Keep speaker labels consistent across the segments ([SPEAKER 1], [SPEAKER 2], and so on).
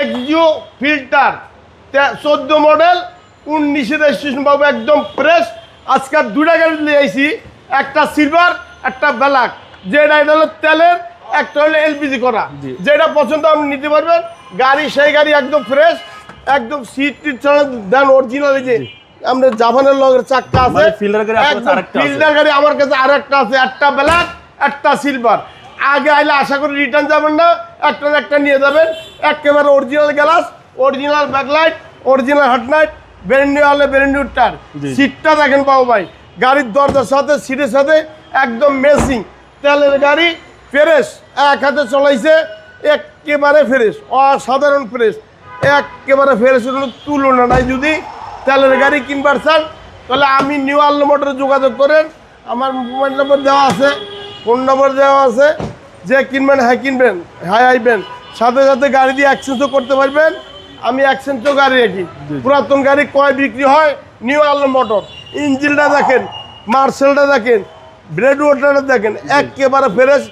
[SPEAKER 1] Axio filter 14 model 19 registration পাবো, একদম fresh. আজকাল দুইটা গাড়ি নিয়ে আইছি, একটা সিলভার একটা ব্ল্যাক। যেটা এটা হলো তেলের, একটা হলো এলপিজি করা। যেটা পছন্দ আপনি নিতে পারবেন। গাড়ি সেই গাড়ি একদম ফ্রেশ, একদম সিট টিট ছাড়া দেন অরিজিনাল। এই যে আমরা জাপানের লগের চাক্কা আছে, ফিল্টার গাড়ি আমার কাছে আরেকটা আছে, একটা ব্ল্যাক একটা সিলভার। আগে আইলে আশা করি রিটার্ন যাবেন না, একটা নিয়ে যাবেন। একেবারে original glass, original backlight, original headlight, brand new হলে ব্র্যান্ড নিউ টায়ার। সিটটা দেখেন বাবু ভাই, গাড়ির দরজার সাথে সিটের সাথে একদম মেসিং। তেলের গাড়ি ফ্রেশ, এক হাতে চলাইছে, একেবারে ফ্রেশ, অসাধারণ ফ্রেশ, একেবারে ফ্রেশ, তুলনা নাই। যদি তেলের গাড়ি কিনবার চান তাহলে আমি নিউ আল্লো মোটরে যোগাযোগ করেন। আমার মোবাইল নম্বর দেওয়া আছে, ফোন নম্বর দেওয়া আছে। যে কিনবেন হ্যাঁ কিনবেন, হ্যাঁ আইবেন, সাথে সাথে গাড়ি দিয়ে এক্সচেঞ্জও করতে পারবেন। আমি এক্সচেঞ্জও গাড়ি রাখি। পুরাতন গাড়ি কয় বিক্রি হয় নিউ আল্লো মোটর। ইঞ্জিনটা দেখেন, মার্সেলটা দেখেন, ব্রেড ওয়াটারটা দেখেন, একেবারে ফ্রেশ,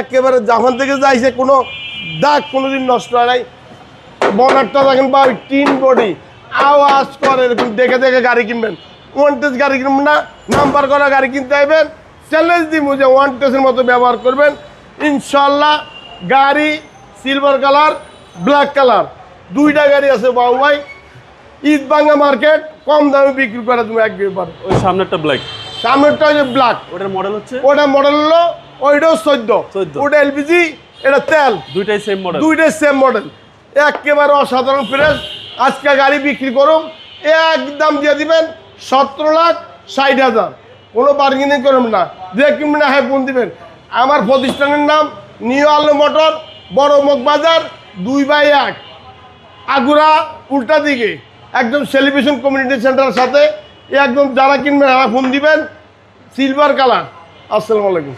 [SPEAKER 1] একেবারে জাপান থেকে যাইছে, কোনো দাগ কোনোদিন নষ্ট হয় নাই। বনারটা দেখেন বা টিন বডি, আওয়াজ করে, এরকম দেখে দেখে গাড়ি কিনবেন। ওয়ান্টেজ গাড়ি কিনবেন না, নাম্বার করা গাড়ি কিনতে আইবেন। চ্যালেঞ্জ দিব যে ওয়ান্টেজের মতো ব্যবহার করবেন, ইনশাল্লাহ। গাড়ি সিলভার কালার, ব্ল্যাক কালার, দুইটা গাড়ি আছে বাবু ভাই। ঈদবাঙ্গা মার্কেট, কম দামে বিক্রি করে তুমি একবার।
[SPEAKER 2] ওই সামনেরটা ব্ল্যাক,
[SPEAKER 1] সামনেরটা হচ্ছে ব্ল্যাক।
[SPEAKER 2] ওটার মডেল হচ্ছে,
[SPEAKER 1] ওটা মডেল হলো, ওইটাও 14। ওটা এলপিজি, এটা তেল,
[SPEAKER 2] দুইটাই সেম মডেল,
[SPEAKER 1] দুইটাই সেম মডেল। একেবারে অসাধারণ ফ্রেশ। আজকে গাড়ি বিক্রি করুন, একদম দিয়ে দিবেন 17,60,000। কোনো বার্গেনিং করবেন না, যে কিনবেন না হ্যাঁ ফোন দিবেন। আমার প্রতিষ্ঠানের নাম নিউ আল্লো মোটর, বড় মুখ বাজার, 2/1, আগুরা উল্টা দিকে, একদম সেলিব্রেশন কমিউনিটি সেন্টারের সাথে। একদম যারা কিনবেন হ্যাঁ ফোন দিবেন। Silver colour. আসসালামু আলাইকুম।